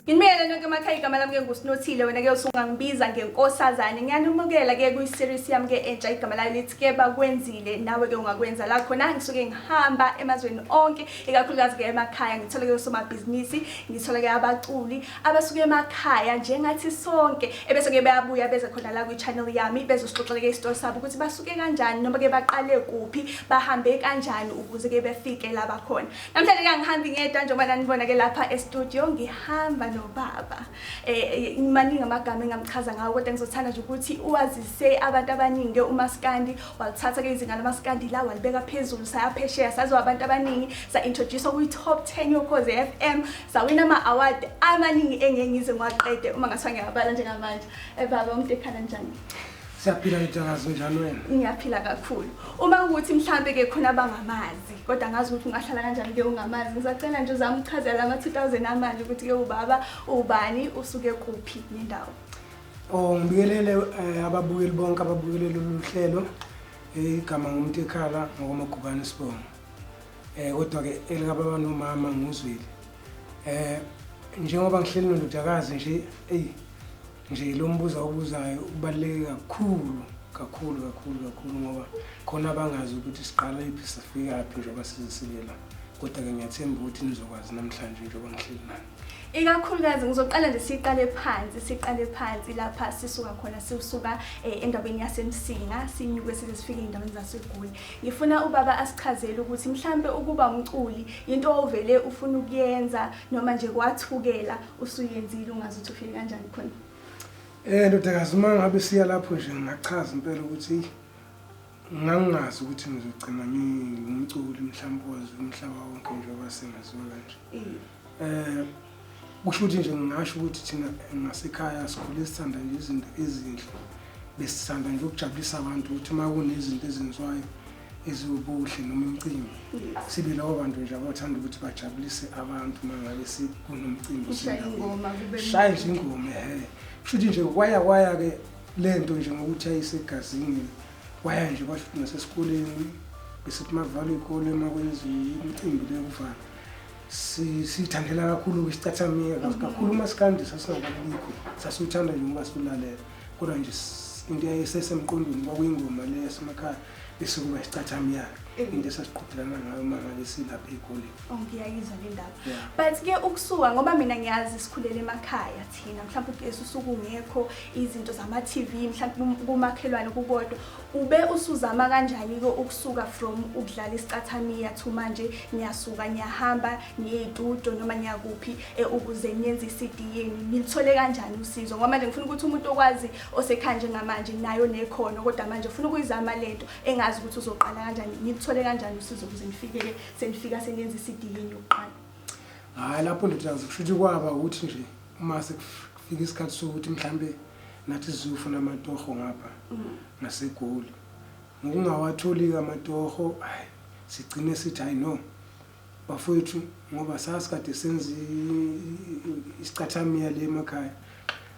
Ngimele nonke emakhaya igama lami ke nguSinothile wena ke usungangibiza ngenkosazane ngiyanumukela ke kuyi series yami ke entsha igama layo lithi ke bakwenzile nawe ke ungakwenza la khona ngisuke ngihamba emazweni onke ikakhulukazi ke emakhaya ngithola ke usomabhizinisi ngithola ke abaculi abasuke emakhaya njengathi sonke ebese ke bayabuya beze khona la kwi channel yami bezosixoxela ke istory sabo ukuthi basuke kanjani noma ke baqale kuphi bahambe kanjani ukuze ke befike la bakhona namhlanje ke ngihambi ngedwa njengoba nanibona ke lapha e studio ngihamba no baba maningi amagama engamchaza ngawo kodwa ngizothanda nje ukuthi uwazise abantu abaningi uMaskandi walithatha ke izinga laMaskandi la walibeka phezulu sayaphesheya saziwa abantu abaningi sa introduce kwi top 10 yoKhoze FM sawina ama award amaningi engengize ngiwaqede uma ngathiwa ngiyabala njengamanje baba umtekhala njani siyaphila njalo njalo wena ngiyaphila kakhulu uma ukuthi mhlambe ke khona bangamazi kodwa ngazi ukuthi ungahlala kanjani ke ungamazi ngisacela nje uzamchazela ama 2000 amanje ukuthi ke ubaba ubani usuke kuphi nendawo ngibikelele ababukeli bonke ababukelele luhlelo igama ngumtekhala ngoMagubane sibongo kodwa ke elikababa nomama nguzwile njengoba ngihleli nodakazi nje lo mbuzo obuzayo ubaleke kakhulu ngoba khona abangazi ukuthi siqala iphi sifika phi njengoba sizisilela kodwa ke ngiyathemba ukuthi nizokwazi namhlanje njengoba ngihleli nani ikakhulukazi ngizoqala nje siqale phansi lapha sisuka khona sisuka endaweni yaseMsinga sinyuke sifike endaweni zaseGoli ngifuna ubaba asichazele ukuthi mhlambe ukuba umculi into ovele ufuna ukuyenza noma nje kwathukela usuyenzile ungazi ukuthi ufike kanjani khona ndodakazi uma ngabe siya lapho nje ngingachaza impela ukuthi ngangazi ukuthi ngizogcina ngumculi mhlawumbe umhlaba wonke njengoba sengaziwa kanje kusho ukuthi nje ngingasho ukuthi thina ngasekhaya sikhule sithanda nje izinto ezinhle besithanda nje ukujabulisa abantu ukuthi uma kunezinto ezenziwayo eziwubuhle noma imicimbi sibe labo bantu nje abathanda ukuthi bajabulise abantu mangabe kunomcimbi shaya ingoma futhi nje kwaya ke lento nje ngokuthi ayisegazini kwaya nje basho nasesikoleni besithi mavalo ikole makwenza imicimbi lekufana sithandela kakhulu isicathamia kakhulu uMaskandi sasingabalikho sasuthanda nje ngoba silalela kodwa nje into eyayisesemqondweni kwakuyingoma le yasemakhaya besikuba isicathamia into esasiqhudelana ngayo mama lesilapha eGoli ngiyayizwa le ndaba but ke ukusuka ngoba mina ngiyazi sikhulele emakhaya thina mhlawumbe ke usuku ungekho izinto zama TV mhlawumbe kumakhelwane kukodwa ube usuzama kanjani ke ukusuka from ukudlala isicathamia to manje ngiyasuka ngiyahamba ngiyedudo noma ngiyakuphi ukuze nyenze iCD yeni nilithole kanjani usizo ngoba manje ngifuna ukuthi umuntu okwazi osekhanje ngamanje nayo nekhono kodwa manje ufuna ukuyizama lento engazi ukuthi uzoqala kanjani nilithole kanjani usizo ukuze nifike ke senifika senyenze iCD yeni yokuqala hayi lapho ndithaza kushuthi kwaba ukuthi nje uma sekufika isikhathi sokuthi mhlambe nathi sizofuna amatoho ngapha ngaseGoli ngokungawatholi amatoho sigcine sithi hayi no bafowethu ngoba sasikade senza isicathamia le emakhaya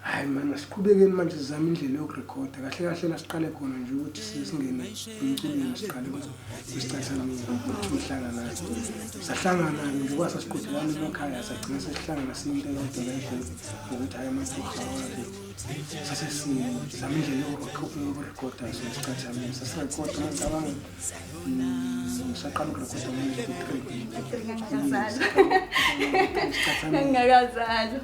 hayi mana siqhubekeni manje sizama indlela yokurekhoda kahle la siqale khona nje ukuthi singene umculweni siqale isicathamia sihlangana naso sahlangana nje kwasasiqhudelana emakhaya sagcina sesihlangana sinto eyodwa leyo ukuthi hayi amasipho sasizama indlela yokurekhoda isicathamia sasirekhoda ngicabanga saqala ukurekhoda ngingakazalwa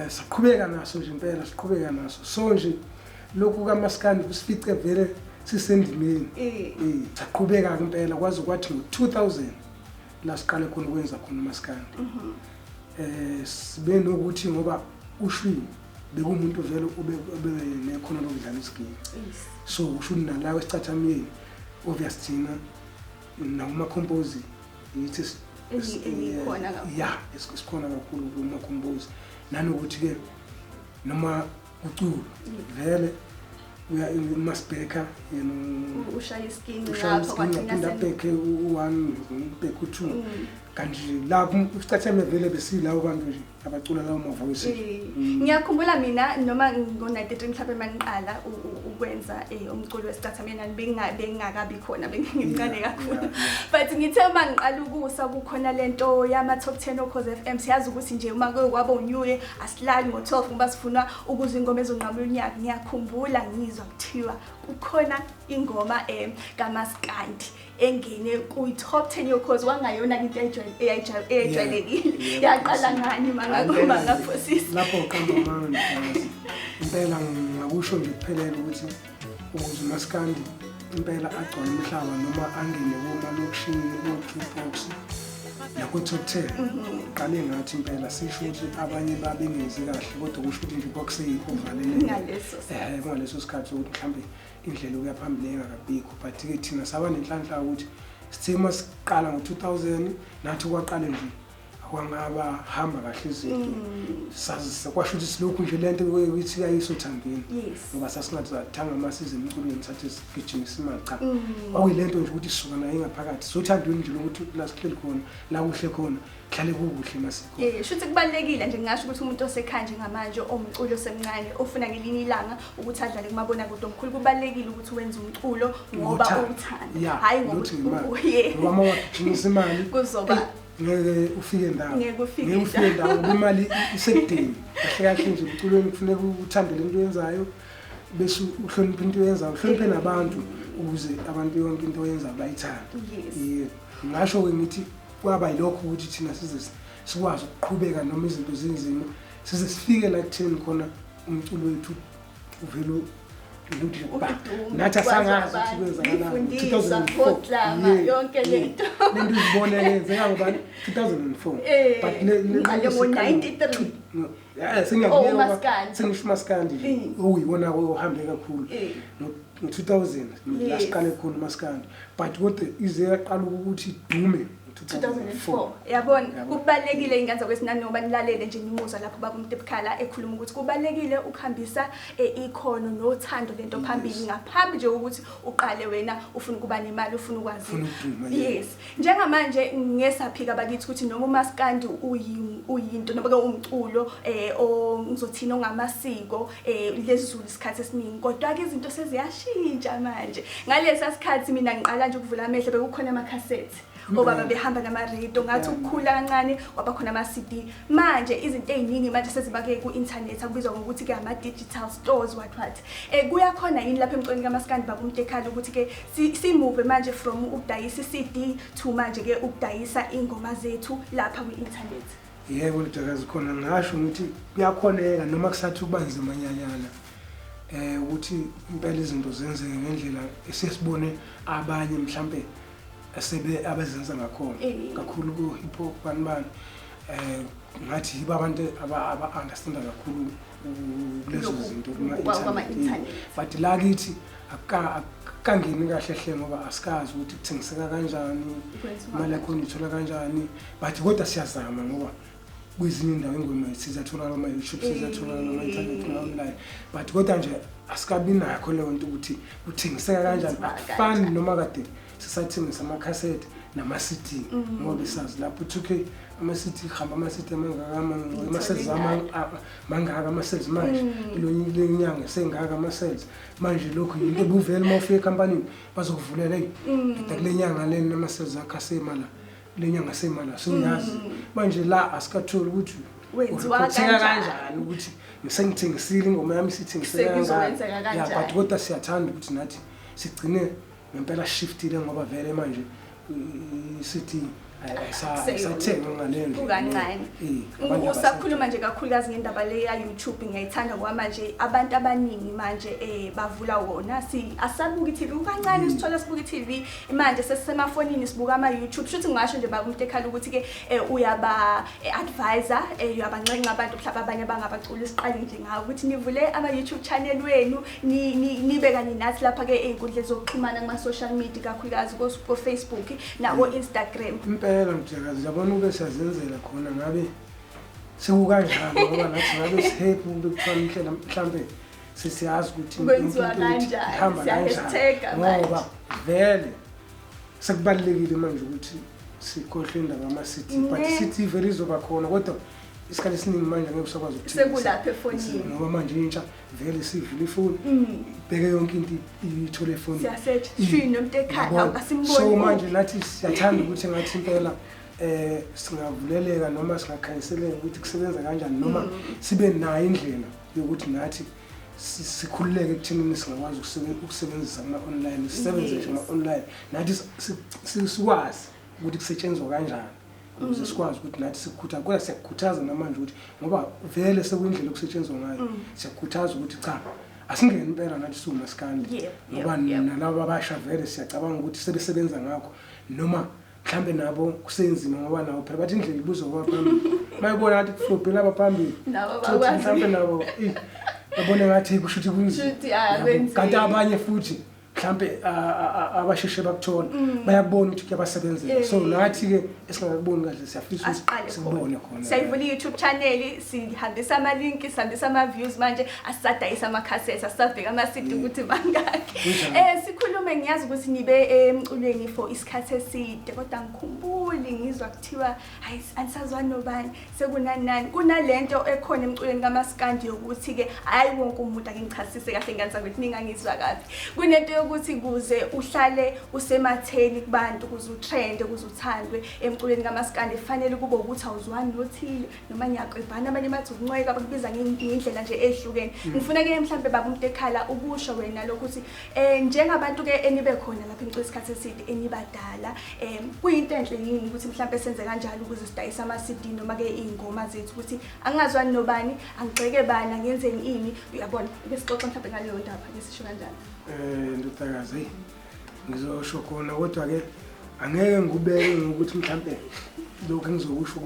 siqhubeka naso nje impela siqhubeka naso so nje lokhu kaMaskandi kusifice vele sisendimeni saqhubeka impela kwazi kwathi ngo2000 la siqale khona ukwenza khona uMaskandi sibe nokuthi ngoba uShwi bekumuntu vele ube nekhono lokudlala isigidi so uShwi nala wesicathamiyeni obviously thina nama compose yithi esikhona esikhona kakhulu kuma compose nanokuthi ke noma uculo vele uya eMasbeka yena ushaya iskingi lapha kwathina sembeke u1 ubheke u2 kanti lapho usicathamile vele besilawo bantu nje abacula lawo mavoice ngiyakhumbula mina noma ngo93 mhlawumbe maniqala ukwenza umculo wesicathamiya bengingakabi khona bengingimncane kakhulu but ngithe uma ngiqala ukusa kukhona lento yama top 10 Ukhozi FM siyazi ukuthi nje uma kwaba uNew Year asilali ngo12 ngoba sifuna ukuza ingoma ezonqamula unyaka ngiyakhumbula ngizwa kuthiwa kukhona ingoma kaMaskandi engene ku top 10 Ukhozi wangayona into ejwayelekile yaqala ngani mangaphosisa lapho uqamba manje impela ngakusho nje kuphelele ukuthi ukuze uMaskandi impela agcwala umhlaba noma angene komalokishini ko-jukebox nakwi-top 10 qale ngathi impela sisho ukuthi abanye babengezi kahle kodwa kusho ukuthi i-jukebox seyivalele ngaleso sikhathi ukuthi mhlambe indlela ukuyaphambili engakabikho but-ke thina saba nenhlanhla ukuthi sithe masiqala ngo-2000 nathi kwaqale nje kwangaba hamba kahle izinto kwasho ukuthi silokhu nje lento ukuthi yayisothambeni ngoba sasingathi sathanga amasize emculweni sathi sigijimisa imali cha kwakuyilento nje ukuthi sisuka nayo ngaphakathi sothandweni nje lokuthi la sihleli khona la kuhle khona hlale kuhle masikho shuthi kubalekile nje ngisho ukuthi umuntu osekhanje ngamanje omculo semncane ofuna ngelinye ilanga ukuthi adlale kumabona kude omkhulu kubalekile ukuthi wenze umculo ngoba uthanda hayi ngokuthi ngoba mawagijimisa imali kuzoba ngeke ufike ndawo imali isekudeni kahle nje umculweni kufuneka uthande lento oyenzayo bese uhloniphe into oyenzayo uhloniphe nabantu ukuze abantu yonke into oyenzayo bayithande ngasho ke ngithi kwaba yilokho ukuthi thina sikwazi ukuqhubeka noma izinto zinzima size sifike la kutheni khona umculo wethu uvelo nathi asangazi ukuthi kwenzakala 2004 yonke lento lento iziboneke yenzeka ngoba 2004 but ngo-93 sengisho uMaskandi uyibona uhambe kakhulu ngo-2000 la siqale khona uMaskandi but kodwa ize yaqala ukuthi dume 2004 yabona kubalekile inganza kwesinani ngoba nilalele nje nimuzwa lapho baba uMtepkhala ekhuluma ukuthi kubalekile ukuhambisa ikhono nothando lento phambili ngaphambi nje ukuthi uqale wena ufuna kuba nemali ufuna ukwazi njengamanje ngesaphika bakithi ukuthi noma uMaskandi uyinto noma ke umculo ongizothina ongamasiko lezulu isikhathi esiningi kodwa ke izinto seziyashintsha manje ngalesa sikhathi mina ngiqala nje ukuvula amehlo bekukhona ama-cassettes obaba behamba nama-radio ngathi ukukhula kancane kwaba khona ama-CD manje izinto eziningi manje sezibake ku-internet akubizwa ngokuthi ke ama-digital stores what kuyakhona yini lapha emculweni kaMaskandi baba uMtekhala ukuthi ke simove manje from ukudayisa i-CD to manje ke ukudayisa ingoma zethu lapha ku-internet yebo Mtakazi khona ngasho ukuthi kuyakhoneka noma kusathi ukuba nzima nyanyana ukuthi impela izinto zenzeke ngendlela esesibone abanye mhlambe abezenza ngakhona kakhulu ku hip hop bani ngathi yiba abantu aba-understanda kakhulu kulezo zinto kuma-internet but la kithi akangeni kahle hle ngoba asikazi ukuthi kuthengiseka kanjani imali yakhona ithola kanjani but kodwa siyazama ngoba kwezinye indawo ingoma sizathola ama-YouTube sizathola ama-internet online but kodwa nje asikabi nakho leyo nto ukuthi kuthengiseka kanjani akufani noma kade sisathengisa ama-cassette nama-CD ngoba sazi lapho 2K ama-CD hamba ama-CD mangaka ama-sales manje le nyanga sengaka ama-sales manje lokho yinto ebuvele uma ufika ekhampanini bazokuvulela ngida kule nyanga leni ama-sales akho asemala le nyanga asemala suyazi manje la asikatholi ukuthi wenziwa kanjani ukuthi ngisengithengisile ingoma yami sithengiseka kanjani but kodwa siyathanda ukuthi nathi sigcine ngempela shiftile ngoba vele manje sithi ayisathenga ngalendlela kancane usakhuluma nje kakhulukazi ngendaba le ya YouTube ngiyayithanda ngoba manje abantu abaningi manje bavula wona asabuka iTV kancane sithola sibuka iTV manje sesisemafonini sibuka ama-YouTube shuthi ngisho nje baba uMtekhala ukuthi ke uyaba advisor uyabancenga abantu mhlawumbe abanye abangabaculi siqale nje ngawo ukuthi nivule ama-YouTube channel wenu nibe kanye nathi lapha ke ey'nkundleni zokuxhumana kuma-social media kakhulukazi ko-Facebook nako-Instagram impela Mtakazi yabona ube siyazenzela khona ngabe sekukanjani ngoba nathi ngabe sihappy ukuthola mhlambe sisiyazi ukuthi kwenziwa kanjani siyahashtag ngoba vele sekubalekile manje ukuthi sikhohle indaba ama-city but city vele izoba khona kodwa isikhathi esiningi manje ngeke usakwazi ukuthini sekulapha efonini ngoba manje intsha vele sivile ifoni bheke yonke into ithole efonini siyasearch shwi nomtekhala asimboni so manje nathi siyathanda ukuthi ngathi impela singavuleleka noma singakhanyiseleka ukuthi kusebenza kanjani noma sibe nayo indlela yokuthi nathi sikhululeke ekuthini singakwazi ukusebenzisa ama-online sisebenze nje ama-online nathi sikwazi ukuthi kusetshenzwa kanjani ukuze sikwazi ukuthi nathi sikukhuthaza kodwa siyakukhuthaza namanje ukuthi ngoba vele sekuyindlela yokusetshenzwa ngayo siyakukhuthaza ukuthi cha asingene impela nathi SHWI ngoba nalabo abasha vele siyacabanga ukuthi sebesebenza ngakho noma mhlambe nabo kusenzima ngoba nabo phela bathi indlela ibuzwa kwaphambili bayibona ngathi kuflophe laba phambili mhlambe nabo babone ngathi kusho ukuthi kunzima kanti abanye futhi mhlambe abasheshe bakuthola bayakubona ukuthi kuyabasebenzela so nathi ke esingakuboni kahle siyafisa ukuthi sibone khona siyayivula i-YouTube channel sihambisa ama-link sihambisa ama-views manje asisadayisa ama-cassettes asisabheka ama-CD ukuthi mangakhi sikhulume ngiyazi ukuthi nibe emculweni for isikhathi eside kodwa ngikhumbuli ngizwa kuthiwa hayi anisazwani nobani sekunani kunalento ekhona emculweni kaMaskandi yokuthi ke hayi wonke umuntu ake ngichasise kahle ngani ukuthi ningangizwa kahle kunento ukuthi kuze uhlale usematheni kubantu kuze utrende kuze uthandwe emculweni kaMaskandi kufanele kube ukuthi awuzwani nothile noma nyaxebhana abanye bathi ukunqweka bakubiza ngendlela nje ehlukene ngifuna ke mhlambe baba umtekhala ubusho wena lokuthi njengabantu ke enibe khona lapha emculweni isikhathi eside enibadala kuyinto enhle yini ukuthi mhlambe senze kanjalo ukuze sidayise ama-CD noma ke ingoma zethu ukuthi angazwani nobani angigxeke bani ngenzeni ini uyabona besixoxa mhlambe ngaleyo ndaba ngesisho kanjalo ndodakazi ngizosho khona kodwa ke angeke ngubeke ngokuthi mhlambe lokho engizokusho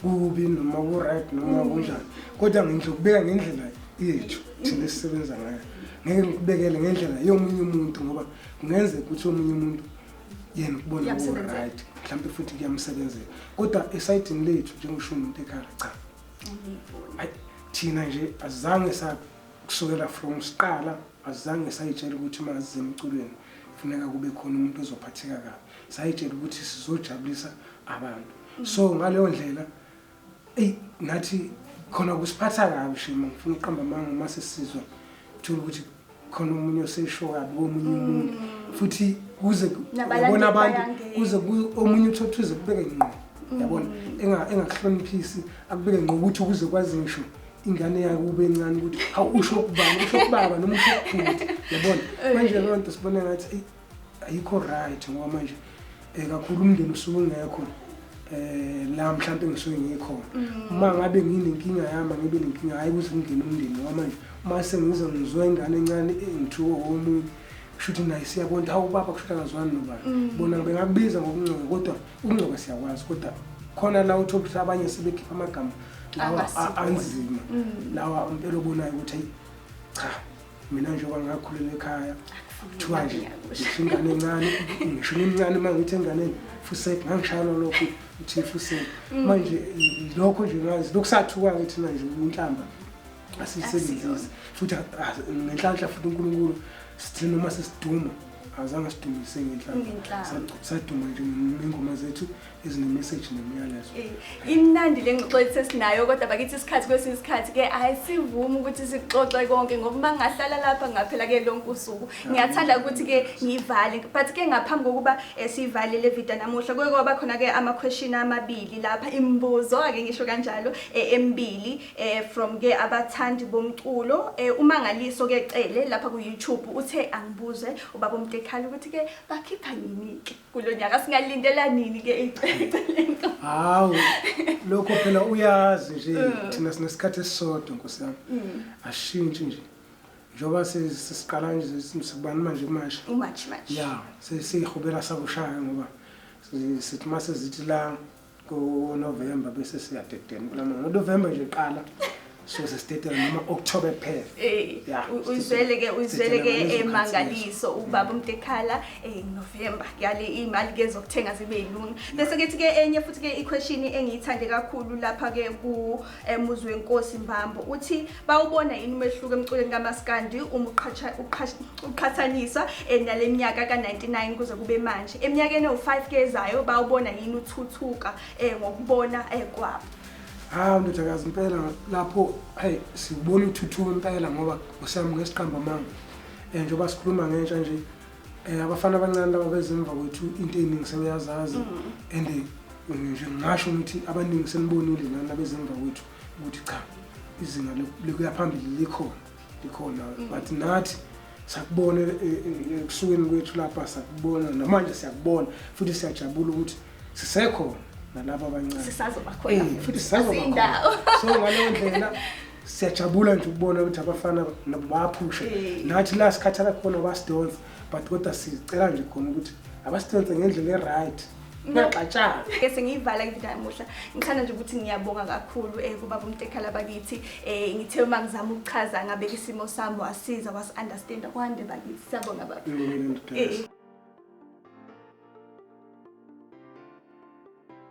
kubi noma ku-right noma kunjani kodwa ngizokubeka ngendlela yethu thina sisebenza ngayo ngeke ngikubekele ngendlela yomunye umuntu ngoba kungenzeka ukuthi omunye umuntu yena ukubona ku-right mhlambe futhi kuyamsebenzela kodwa esayidini lethu njengoSHWI NONTEKHALA cha thina nje azange kusukela from siqala azange sayitshela ukuthi mazize emculweni kufuneka kube khona umuntu ozophatheka kabi sayitshela ukuthi sizojabulisa abantu so ngaleyo ndlela nathi khona kusiphatha kabi shima ngifuna uqamba amanga mase sizwa uthola ukuthi khona umunye osesho kabi omunye umuntu futhi kuze yabona abantu kuze omunye uthothuze kubeke ngqo yabona engakuhloniphisi akubeke ngqo ukuthi ukuze kwazi ngisho ingane yakube encane ukuthi usho kubaba noma usho kukhulu yabona manje lo nto sibone ngathi ayikho right ngoba manje kakhulu umndeni usuke ungekho la mhlambe ngisuke ngikhona uma ngabe nginenkinga yami ngibe nenkinga hayi ukuthi ngingene umndeni ngoba manje uma sengize ngizwa ingane encane engithuko omunye kushuthi naye siyabona hawu baba kushuthi akazwani nobani bona bengakubiza ngokungcoka kodwa ukungcoka siyakwazi kodwa khona la uthola ukuthi abanye sebekhipha amagama lawa anzima lawa impela obonayo ukuthi hayi cha mina nje kwangakhulela ekhaya kuthiwa nje ingane encane ngisho nemncane mangithi enganeni fuseke ngangishayela lokho uthi fuseke manje lokho nje ngazi lokusathuka ukuthi manje inhlamba asisebenzise futhi ngenhlanhla futhi uNkulunkulu sithi noma sesiduma azange sidumise ngenhlanhla saduma nje ngengoma zethu ezine-message nemiyalezo imnandi le ngxoxo sesinayo kodwa bakithi isikhathi kwesinye isikhathi ke ayisivumi ukuthi sixoxe konke ngoba uma ngahlala lapha ngaphela ke lonke usuku ngiyathanda ukuthi ke ngivale but ke ngaphambi kokuba sivale le video namuhla kuye kwaba khona ke ama-question amabili lapha imibuzo ake ngisho kanjalo emibili from ke abathandi bomculo umangaliso ke cele lapha ku-YouTube uthe angibuze ubaba umtekhala ukuthi ke bakhipha nini ke kulo nyaka singalindela nini ke hawu lokho phela uyazi nje thina sinesikhathi esisodwa Nkosi yami ashintshi nje njoba sesiqala nje sibani manje umatch ya sesihubela sakushaya ngoba sithi mase zithi la ku-November bese siyadedena kulama ngoNovember nje qala so sesithetela noma October phela uzwele ke emangaliso ubaba uNomtekhala November yale imali ke zokuthenga zibe yilunga bese kethi ke enye futhi ke iquestion engiyithande kakhulu lapha ke ku Muzwe Nkosi Mbambo uthi bawubona yini umehluko emculweni kaMaskandi uma uqhathaniswa naleminyaka ka99 kuze kube manje eminyakeni o5 ke ezayo bawubona yini uthuthuka ngokubona kwabo ndodakazi impela lapho sibona uthuthuka impela ngoba usami ngesiqamba manga njengoba sikhuluma ngentsha nje abafana abancane laba bezimva kwethu into eningi sengiyazazi and nje ngisho ukuthi abaningi senibonile nana bezimva kwethu ukuthi cha izinga lokuya phambili likhona but nathi sakubona ekusukeni kwethu lapha sakubona namanje siyakubona futhi siyajabula ukuthi sisekhona nalabo abancane sisazoba khona futhi sisazoba khona so ngaleyo ndlela siyajabula nje ukubona ukuthi abafana nabo bayaphusha nathi la sikhathala khona basidonsa but kodwa sicela nje khona ukuthi abasidonse ngendlela eright ngaxatshana bese ngiyivala ivideo namuhla ngithanda nje ukuthi ngiyabonga kakhulu kubaba uNomtekhala bakithi ngithe uma ngizama ukuchaza ngabe isimo sami wasiza was understand kwande bakithi siyabonga baba